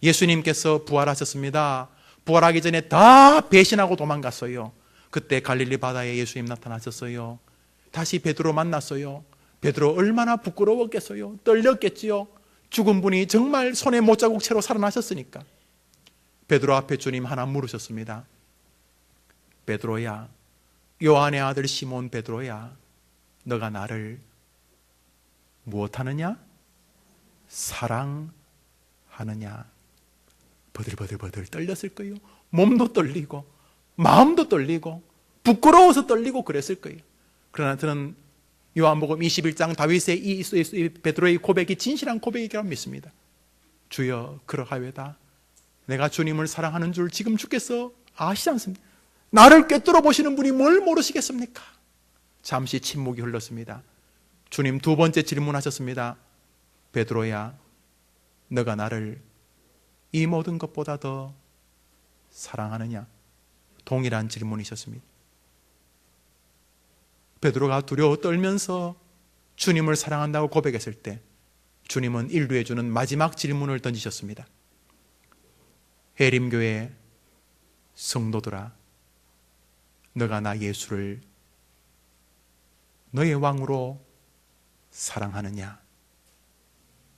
예수님께서 부활하셨습니다. 부활하기 전에 다 배신하고 도망갔어요. 그때 갈릴리 바다에 예수님 나타나셨어요. 다시 베드로 만났어요. 베드로 얼마나 부끄러웠겠어요. 떨렸겠지요. 죽은 분이 정말 손에 못자국 채로 살아나셨으니까. 베드로 앞에 주님 하나 물으셨습니다. 베드로야, 요한의 아들 시몬 베드로야, 너가 나를 무엇하느냐? 사랑하느냐? 버들버들버들 떨렸을 거예요. 몸도 떨리고 마음도 떨리고 부끄러워서 떨리고 그랬을 거예요. 그러나 저는 요한복음 21장 다윗의 이 베드로의 고백이 진실한 고백이라고 믿습니다. 주여 그러하외다. 내가 주님을 사랑하는 줄 지금 주께서 아시지 않습니까? 나를 꿰뚫어 보시는 분이 뭘 모르시겠습니까? 잠시 침묵이 흘렀습니다. 주님 두 번째 질문하셨습니다. 베드로야, 너가 나를 이 모든 것보다 더 사랑하느냐? 동일한 질문이셨습니다. 베드로가 두려워 떨면서 주님을 사랑한다고 고백했을 때 주님은 인류에 주는 마지막 질문을 던지셨습니다. 해림교회 성도들아, 너가 나 예수를 너의 왕으로 사랑하느냐?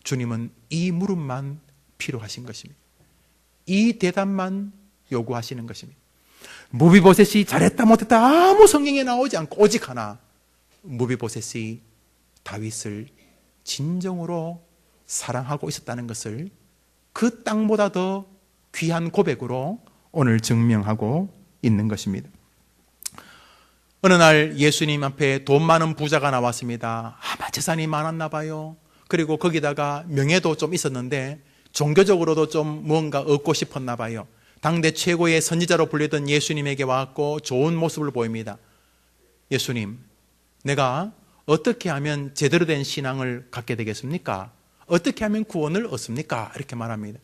주님은 이 물음만 필요하신 것입니다. 이 대답만 요구하시는 것입니다. 무비보셋이 잘했다 못했다 아무 성경에 나오지 않고 오직 하나, 무비보셋이 다윗을 진정으로 사랑하고 있었다는 것을 그 땅보다 더 귀한 고백으로 오늘 증명하고 있는 것입니다. 어느 날 예수님 앞에 돈 많은 부자가 나왔습니다. 아마 재산이 많았나 봐요. 그리고 거기다가 명예도 좀 있었는데 종교적으로도 좀 뭔가 얻고 싶었나 봐요. 당대 최고의 선지자로 불리던 예수님에게 와서 좋은 모습을 보입니다. 예수님, 내가 어떻게 하면 제대로 된 신앙을 갖게 되겠습니까? 어떻게 하면 구원을 얻습니까? 이렇게 말합니다.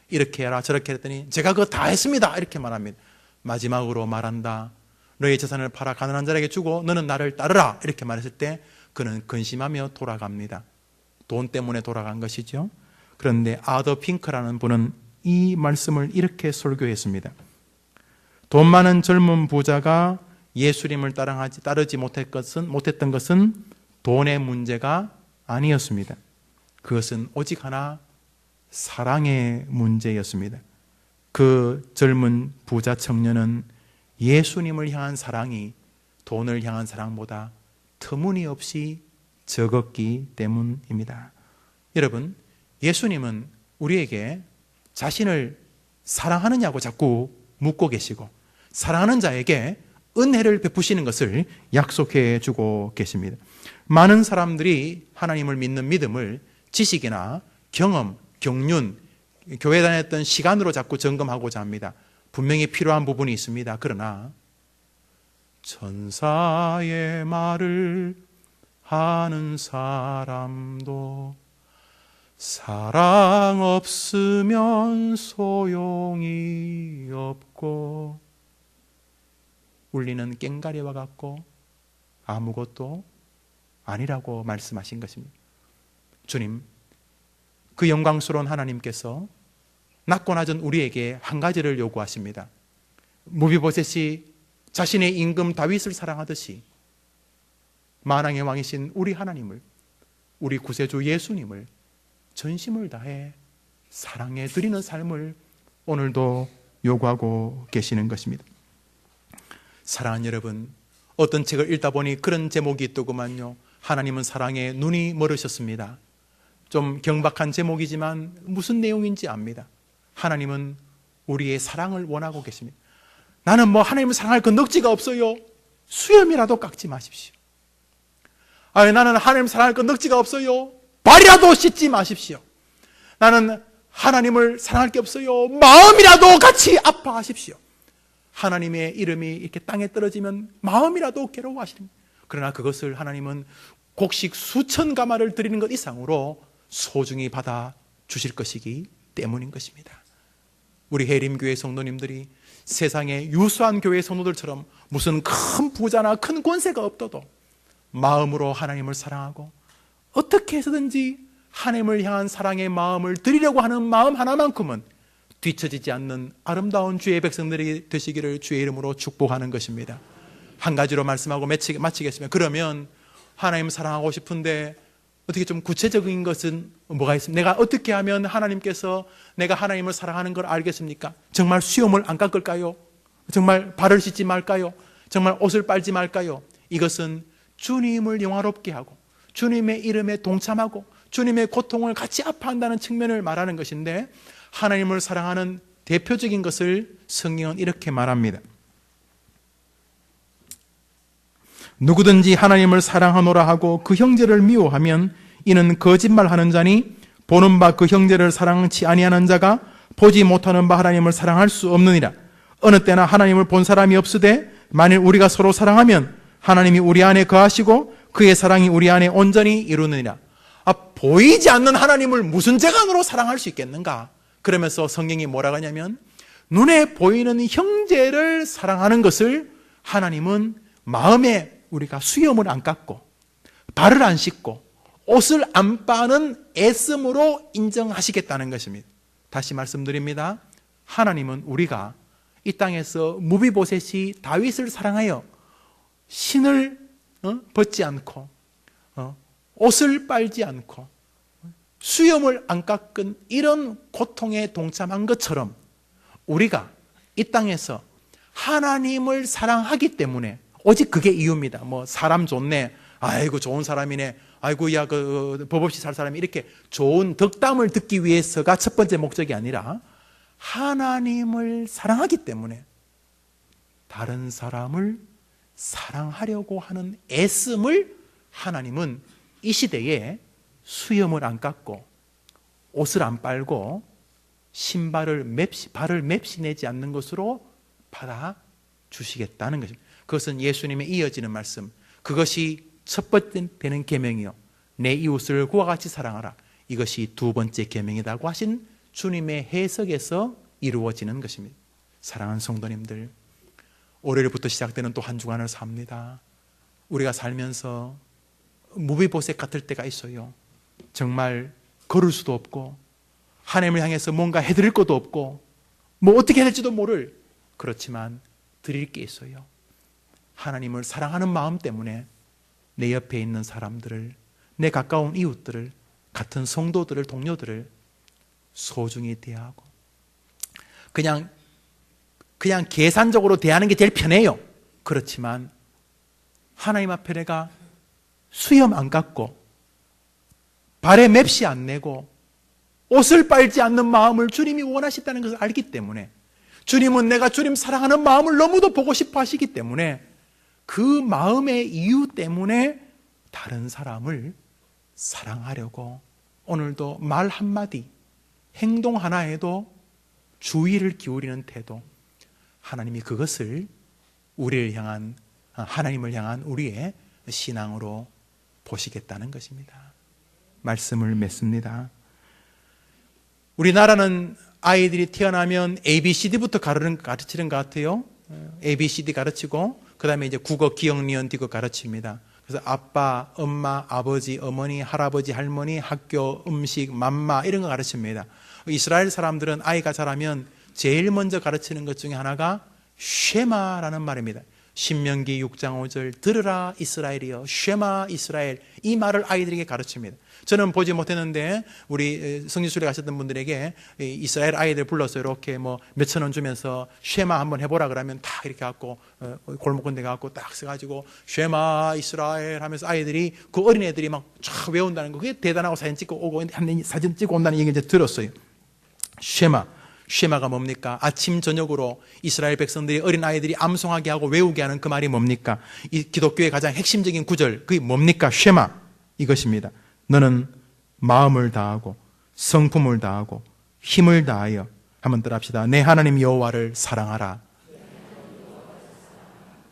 이렇게 해라 저렇게 했더니 제가 그거 다 했습니다. 이렇게 말합니다. 마지막으로 말한다. 너의 재산을 팔아 가난한 자에게 주고 너는 나를 따르라. 이렇게 말했을 때 그는 근심하며 돌아갑니다. 돈 때문에 돌아간 것이죠. 그런데 아더 핑크라는 분은 이 말씀을 이렇게 설교했습니다. 돈 많은 젊은 부자가 예수님을 따르지 못했던 것은 돈의 문제가 아니었습니다. 그것은 오직 하나 사랑의 문제였습니다. 그 젊은 부자 청년은 예수님을 향한 사랑이 돈을 향한 사랑보다 터무니없이 적었기 때문입니다. 여러분, 예수님은 우리에게 자신을 사랑하느냐고 자꾸 묻고 계시고 사랑하는 자에게 은혜를 베푸시는 것을 약속해 주고 계십니다. 많은 사람들이 하나님을 믿는 믿음을 지식이나 경험, 경륜, 교회 다녔던 시간으로 자꾸 점검하고자 합니다. 분명히 필요한 부분이 있습니다. 그러나 천사의 말을 하는 사람도 사랑 없으면 소용이 없고 울리는 꽹과리와 같고 아무것도 아니라고 말씀하신 것입니다. 주님, 그 영광스러운 하나님께서 낮고 낮은 우리에게 한 가지를 요구하십니다. 무비보셋이 자신의 임금 다윗을 사랑하듯이 만왕의 왕이신 우리 하나님을, 우리 구세주 예수님을 전심을 다해 사랑해 드리는 삶을 오늘도 요구하고 계시는 것입니다. 사랑하는 여러분, 어떤 책을 읽다 보니 그런 제목이 있더구만요. 하나님은 사랑에 눈이 멀으셨습니다. 좀 경박한 제목이지만 무슨 내용인지 압니다. 하나님은 우리의 사랑을 원하고 계십니다. 나는 하나님을 사랑할 그 넋지가 없어요. 수염이라도 깎지 마십시오. 나는 하나님을 사랑할 그 넋지가 없어요. 발이라도 씻지 마십시오. 나는 하나님을 사랑할 게 없어요. 마음이라도 같이 아파하십시오. 하나님의 이름이 이렇게 땅에 떨어지면 마음이라도 괴로워하십니다. 그러나 그것을 하나님은 곡식 수천 가마를 드리는 것 이상으로 소중히 받아 주실 것이기 때문인 것입니다. 우리 해림교회 성도님들이 세상의 유수한 교회 성도들처럼 무슨 큰 부자나 큰 권세가 없어도 마음으로 하나님을 사랑하고 어떻게 해서든지 하나님을 향한 사랑의 마음을 드리려고 하는 마음 하나만큼은 뒤처지지 않는 아름다운 주의 백성들이 되시기를 주의 이름으로 축복하는 것입니다. 한 가지로 말씀하고 마치겠습니다. 그러면 하나님 사랑하고 싶은데 어떻게 좀 구체적인 것은 뭐가 있습니까? 내가 어떻게 하면 하나님께서 내가 하나님을 사랑하는 걸 알겠습니까? 정말 수염을 안 깎을까요? 정말 발을 씻지 말까요? 정말 옷을 빨지 말까요? 이것은 주님을 영화롭게 하고 주님의 이름에 동참하고 주님의 고통을 같이 아파한다는 측면을 말하는 것인데, 하나님을 사랑하는 대표적인 것을 성경은 이렇게 말합니다. 누구든지 하나님을 사랑하노라 하고 그 형제를 미워하면 이는 거짓말하는 자니, 보는 바 그 형제를 사랑치 아니하는 자가 보지 못하는 바 하나님을 사랑할 수 없느니라. 어느 때나 하나님을 본 사람이 없으되 만일 우리가 서로 사랑하면 하나님이 우리 안에 거하시고 그의 사랑이 우리 안에 온전히 이루느니라. 보이지 않는 하나님을 무슨 재간으로 사랑할 수 있겠는가? 그러면서 성경이 뭐라고 하냐면, 눈에 보이는 형제를 사랑하는 것을 하나님은 마음에 우리가 수염을 안 깎고 발을 안 씻고 옷을 안 빠는 애씀으로 인정하시겠다는 것입니다. 다시 말씀드립니다. 하나님은 우리가 이 땅에서 무비보셋이 다윗을 사랑하여 신을 벗지 않고 옷을 빨지 않고 수염을 안 깎은 이런 고통에 동참한 것처럼, 우리가 이 땅에서 하나님을 사랑하기 때문에, 오직 그게 이유입니다. 사람 좋네, 아이고 좋은 사람이네, 아이고 야 법 없이 살 사람이, 이렇게 좋은 덕담을 듣기 위해서가 첫 번째 목적이 아니라 하나님을 사랑하기 때문에 다른 사람을 사랑하려고 하는 애씀을 하나님은 이 시대에 수염을 안 깎고 옷을 안 빨고 발을 맵시 내지 않는 것으로 받아주시겠다는 것입니다. 그것은 예수님의 이어지는 말씀, 그것이 첫 번째 되는 계명이요 내 이웃을 그와 같이 사랑하라, 이것이 두 번째 계명이라고 하신 주님의 해석에서 이루어지는 것입니다. 사랑하는 성도님들, 월요일부터 시작되는 또 한 주간을 삽니다. 우리가 살면서 무비보셋 같을 때가 있어요. 정말 걸을 수도 없고 하나님을 향해서 뭔가 해드릴 것도 없고 어떻게 해야 될지도 모를, 그렇지만 드릴 게 있어요. 하나님을 사랑하는 마음 때문에 내 옆에 있는 사람들을, 내 가까운 이웃들을, 같은 성도들을, 동료들을 소중히 대하고 그냥 계산적으로 대하는 게 제일 편해요. 그렇지만 하나님 앞에 내가 수염 안 깎고 발에 맵시 안 내고 옷을 빨지 않는 마음을 주님이 원하시다는 것을 알기 때문에, 주님은 내가 주님 사랑하는 마음을 너무도 보고 싶어 하시기 때문에, 그 마음의 이유 때문에 다른 사람을 사랑하려고 오늘도 말 한마디, 행동 하나에도 주의를 기울이는 태도, 하나님이 그것을 하나님을 향한 우리의 신앙으로 보시겠다는 것입니다. 말씀을 맺습니다. 우리나라는 아이들이 태어나면 ABCD부터 가르치는 것 같아요. ABCD 가르치고 그 다음에 이제 국어, 기억, 니은, 디귿 가르칩니다. 그래서 아빠, 엄마, 아버지, 어머니, 할아버지, 할머니, 학교, 음식, 맘마 이런 거 가르칩니다. 이스라엘 사람들은 아이가 자라면 제일 먼저 가르치는 것 중에 하나가 쉐마라는 말입니다. 신명기 6장 5절 들으라 이스라엘이여, 쉐마 이스라엘, 이 말을 아이들에게 가르칩니다. 저는 보지 못했는데 우리 성지순례 가셨던 분들에게 이스라엘 아이들 불러서 이렇게 몇천 원 주면서 쉐마 한번 해보라 그러면 다 이렇게 갖고 골목 건데 갖고 딱 써가지고 쉐마 이스라엘 하면서 아이들이, 그 어린애들이 막 쫙 외운다는 거, 그게 대단하고 사진 찍고 오고 사진 찍고 온다는 얘기 이제 들었어요. 쉐마가 뭡니까? 아침 저녁으로 이스라엘 백성들이, 어린 아이들이 암송하게 하고 외우게 하는 그 말이 뭡니까? 이 기독교의 가장 핵심적인 구절, 그게 뭡니까? 쉐마, 이것입니다. 너는 마음을 다하고 성품을 다하고 힘을 다하여, 한번 따라합시다. 내 하나님 여호와를 사랑하라.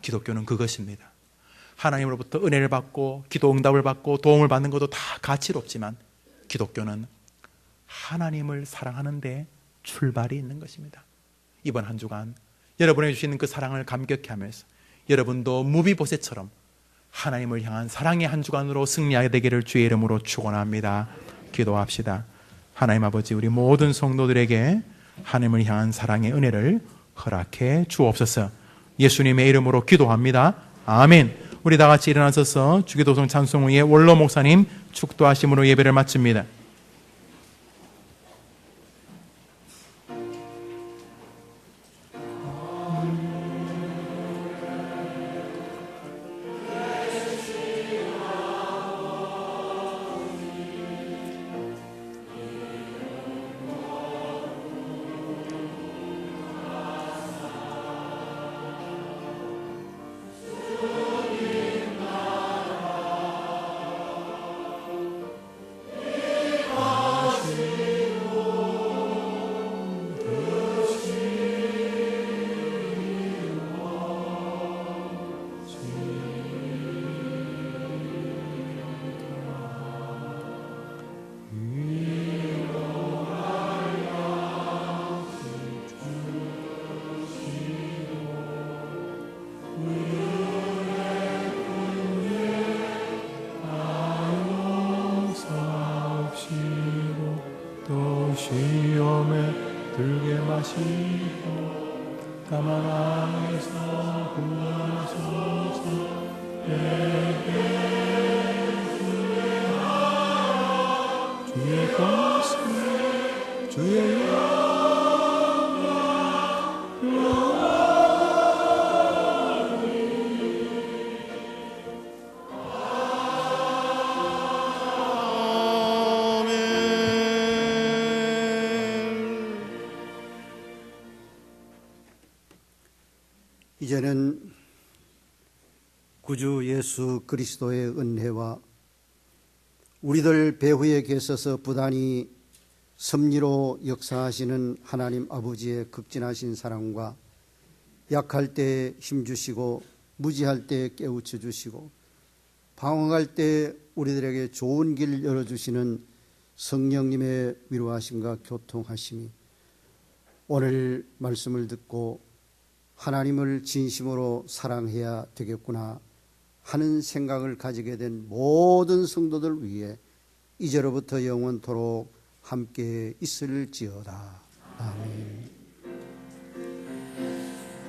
기독교는 그것입니다. 하나님으로부터 은혜를 받고 기도 응답을 받고 도움을 받는 것도 다 가치롭지만, 기독교는 하나님을 사랑하는데 출발이 있는 것입니다. 이번 한 주간 여러분이 주시는 그 사랑을 감격해 하면서 여러분도 무비보셋처럼 하나님을 향한 사랑의 한 주간으로 승리하게 되기를 주의 이름으로 축원합니다. 기도합시다. 하나님 아버지, 우리 모든 성도들에게 하나님을 향한 사랑의 은혜를 허락해 주옵소서. 예수님의 이름으로 기도합니다. 아멘. 우리 다 같이 일어나셔서 주기도성 찬송 후에 원로 목사님 축도하심으로 예배를 마칩니다. 마시고 또 시험에 들게 마시고 다만 악에서 구하소서. 내게 주의 것을 주의 이제는 구주 예수 그리스도의 은혜와 우리들 배후에 계셔서 부단히 섭리로 역사하시는 하나님 아버지의 극진하신 사랑과 약할 때 힘주시고 무지할 때 깨우쳐 주시고 방황할 때 우리들에게 좋은 길 열어주시는 성령님의 위로하심과 교통하심이 오늘 말씀을 듣고 하나님을 진심으로 사랑해야 되겠구나 하는 생각을 가지게 된 모든 성도들 위해 이제로부터 영원토록 함께 있을지어다. 아멘.